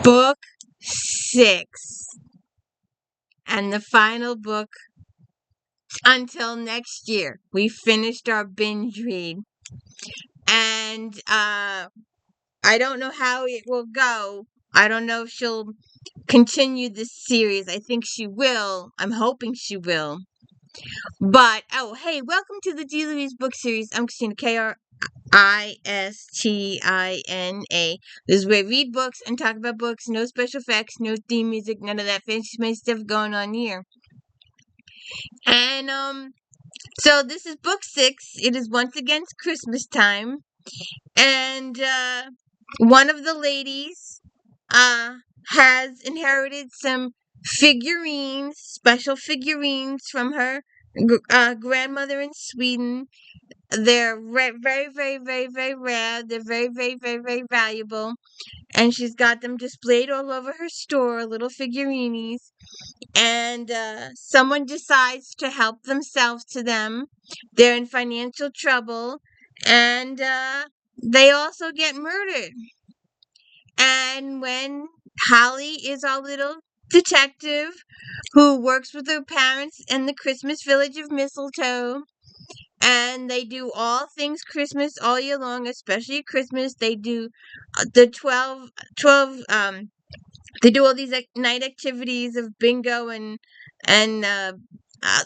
Book 6. And the final book until next year. We finished our binge read. And I don't know how it will go. I don't know if she'll continue this series. I think she will. I'm hoping she will. But, oh, hey, welcome to the D. Louise book series. I'm Christina, Kristina. This is where I read books and talk about books. No special effects, no theme music, none of that fancy stuff going on here. And, so this is book 6. It is once again Christmas time. And, one of the ladies, has inherited some figurines, special figurines from her grandmother in Sweden. They're very, very, very, very rare. They're very, very, very, very valuable. And she's got them displayed all over her store, little figurines. And someone decides to help themselves to them. They're in financial trouble. And they also get murdered. And when Holly is our little detective who works with her parents in the Christmas village of Mistletoe, and they do all things Christmas all year long, especially at Christmas. They do the 12 they do all these night activities of bingo and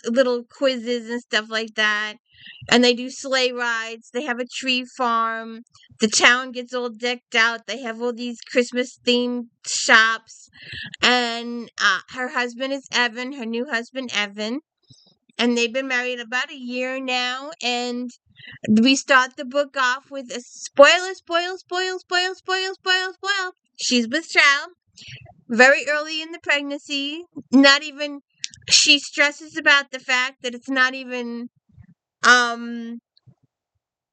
little quizzes and stuff like that. And they do sleigh rides. They have a tree farm. The town gets all decked out. They have all these Christmas themed shops. And her husband is Evan, her new husband Evan. And they've been married about a year now. And we start the book off with a spoil. She's with child. Very early in the pregnancy. Not even, she stresses about the fact that it's not even,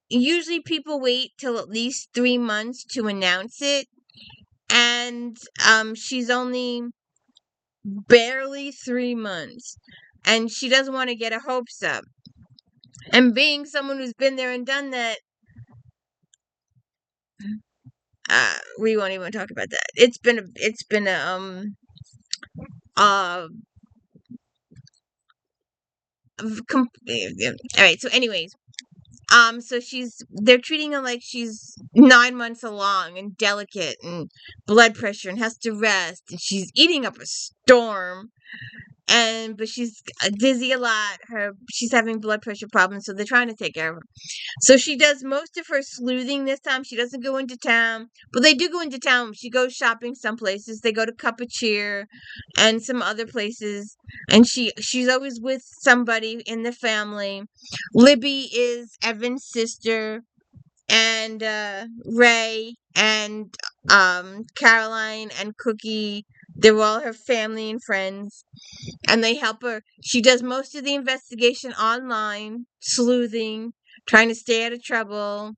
usually people wait till at least 3 months to announce it. And, she's only barely 3 months. And she doesn't want to get her hopes up. And being someone who's been there and done that, we won't even talk about that. It's been all right. So, anyways, so they're treating her like she's 9 months along and delicate and blood pressure and has to rest, and she's eating up a storm. But she's dizzy a lot. She's having blood pressure problems, so they're trying to take care of her. So she does most of her sleuthing this time. She doesn't go into town, but they do go into town. She goes shopping some places. They go to Cup of Cheer and some other places, and she's always with somebody in the family. Libby is Evan's sister, and Ray and Caroline and Cookie. They're all her family and friends. And they help her. She does most of the investigation online, sleuthing, trying to stay out of trouble.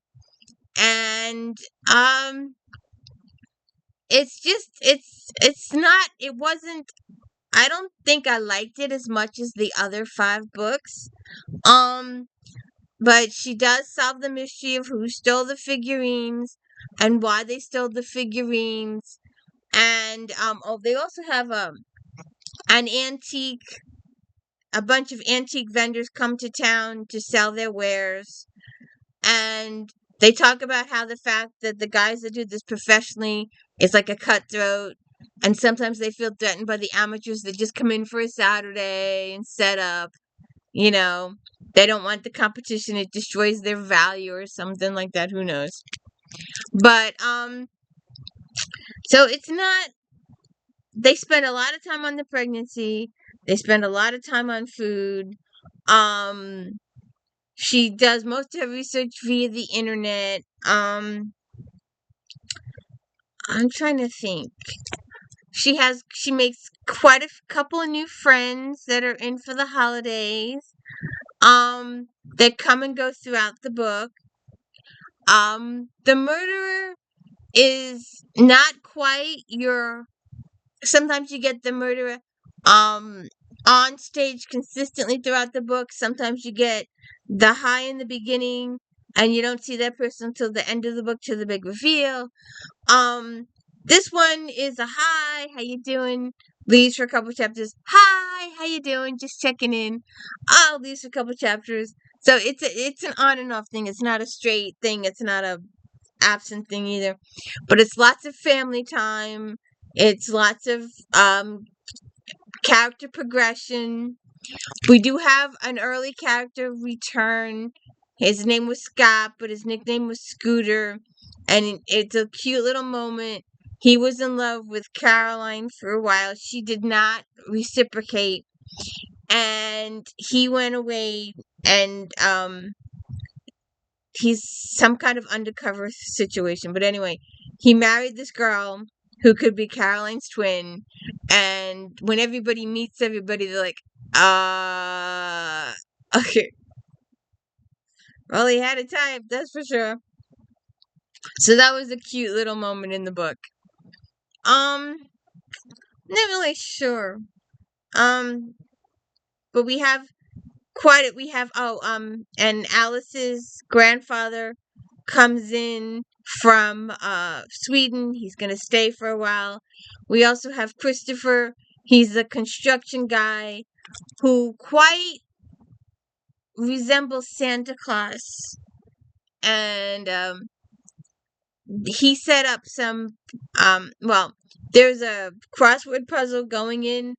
And it wasn't, I don't think I liked it as much as the other 5 books. But she does solve the mystery of who stole the figurines and why they stole the figurines. And they also have a bunch of antique vendors come to town to sell their wares. And they talk about how the fact that the guys that do this professionally is like a cutthroat. And sometimes they feel threatened by the amateurs that just come in for a Saturday and set up. You know, they don't want the competition. It destroys their value or something like that. Who knows? But, so it's not, they spend a lot of time on the pregnancy. They spend a lot of time on food. She does most of her research via the internet. I'm trying to think. She makes quite a couple of new friends that are in for the holidays. That come and go throughout the book. The murderer is not quite sometimes you get the murderer on stage consistently throughout the book. Sometimes you get the high in the beginning and you don't see that person until the end of the book, to the big reveal. This one is a hi, how you doing? Leaves for a couple chapters. Hi, how you doing? Just checking in. Oh, leaves for a couple chapters. So it's an on and off thing. It's not a straight thing. It's not a absent thing either. But it's lots of family time. It's lots of character progression. We do have an early character return. His name was Scott, but his nickname was Scooter. And it's a cute little moment. He was in love with Caroline for a while. She did not reciprocate. And he went away and he's some kind of undercover situation. But anyway, he married this girl who could be Caroline's twin. And when everybody meets everybody, they're like, okay. Well, he had a type, that's for sure. So that was a cute little moment in the book. Not really sure. Um, but we have and Alice's grandfather comes in from Sweden. He's gonna stay for a while. We also have Christopher. He's a construction guy who quite resembles Santa Claus. And he set up some there's a crossword puzzle going in,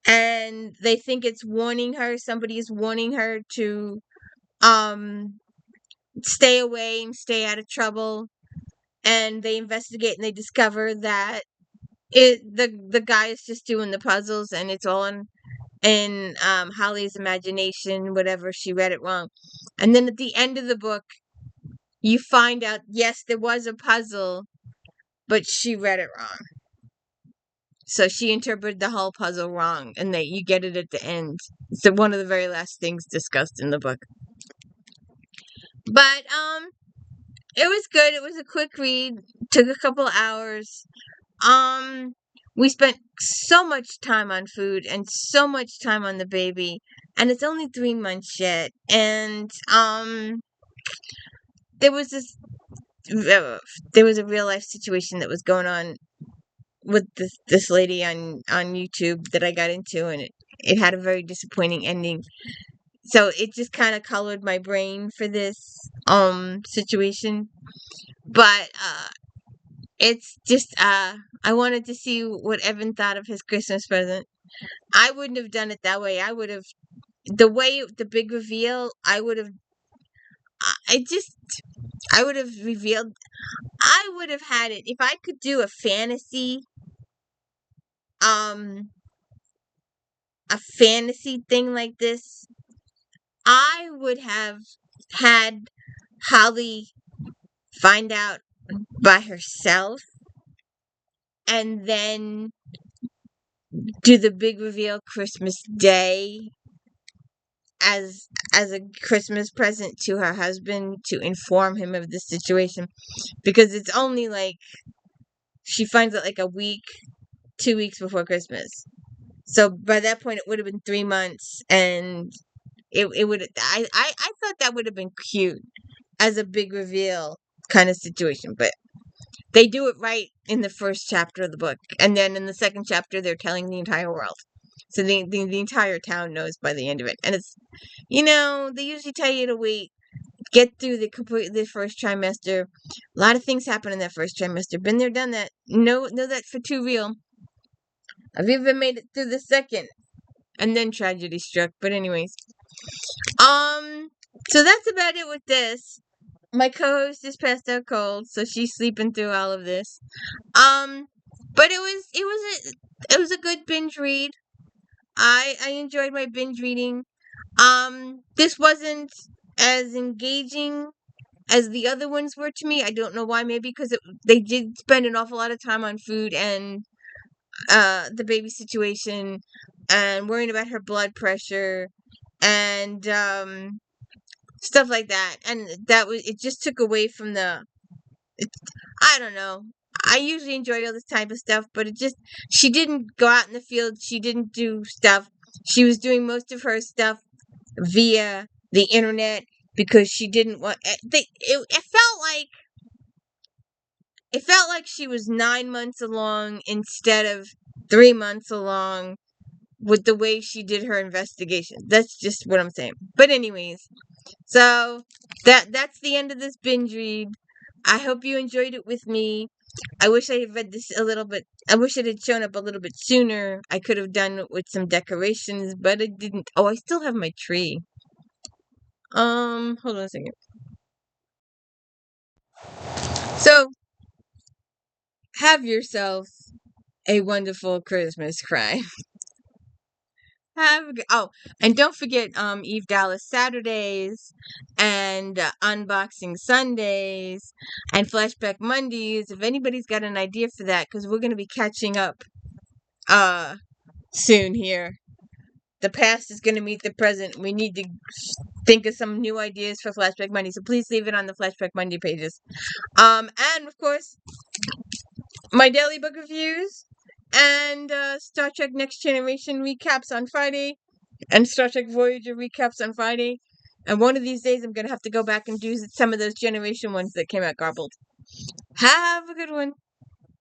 and they think it's warning her, somebody is warning her to um stay away and stay out of trouble. And they investigate and they discover that the guy is just doing the puzzles, and it's all in Holly's imagination, whatever, she read it wrong. And then at the end of the book, you find out, yes, there was a puzzle, but she read it wrong. So she interpreted the whole puzzle wrong, and that you get it at the end. It's one of the very last things discussed in the book. But it was good. It was a quick read. Took a couple hours. We spent so much time on food and so much time on the baby, and it's only 3 months yet. And there was this there was a real life situation that was going on with this lady on YouTube that I got into, and it had a very disappointing ending. So it just kind of colored my brain for this situation. But it's just I wanted to see what Evan thought of his Christmas present. I wouldn't have done it that way. I would have the big reveal. I would have I would have revealed. I would have had it if I could do um a fantasy thing like this. I would have had Holly find out by herself and then do the big reveal Christmas Day as a Christmas present to her husband to inform him of the situation, because it's only like she finds out like a week, 2 weeks before Christmas. So by that point it would have been 3 months, and it would I thought that would have been cute as a big reveal kind of situation, but they do it right in the first chapter of the book, and then in the second chapter they're telling the entire world. So the entire town knows by the end of it. And it's, they usually tell you to wait, get through the first trimester. A lot of things happen in that first trimester. Been there, done that. Know that for too real. I've even made it through the second, and then tragedy struck. But anyways, so that's about it with this. My co-host just passed out cold, so she's sleeping through all of this. But it was a good binge read. I enjoyed my binge reading. This wasn't as engaging as the other ones were to me. I don't know why. Maybe because they did spend an awful lot of time on food and the baby situation and worrying about her blood pressure and stuff like that. And it just took away from I don't know. I usually enjoy all this type of stuff, but she didn't go out in the field. She didn't do stuff. She was doing most of her stuff via the internet because she didn't want, it felt like it felt like she was 9 months along instead of 3 months along with the way she did her investigation. That's just what I'm saying. But anyways, so that's the end of this binge read. I hope you enjoyed it with me. I wish I had read this a little bit. I wish it had shown up a little bit sooner. I could have done it with some decorations, but it didn't. Oh, I still have my tree. Hold on a second. So, have yourself a wonderful Christmas cry. Oh, and don't forget Eve Dallas Saturdays and unboxing Sundays and flashback Mondays. If anybody's got an idea for that, because we're gonna be catching up soon here. The past is gonna meet the present. We need to think of some new ideas for flashback Monday. So please leave it on the flashback Monday pages. And of course, my daily book reviews and Star Trek Next Generation recaps on Friday. And Star Trek Voyager recaps on Friday. And one of these days, I'm going to have to go back and do some of those generation ones that came out garbled. Have a good one.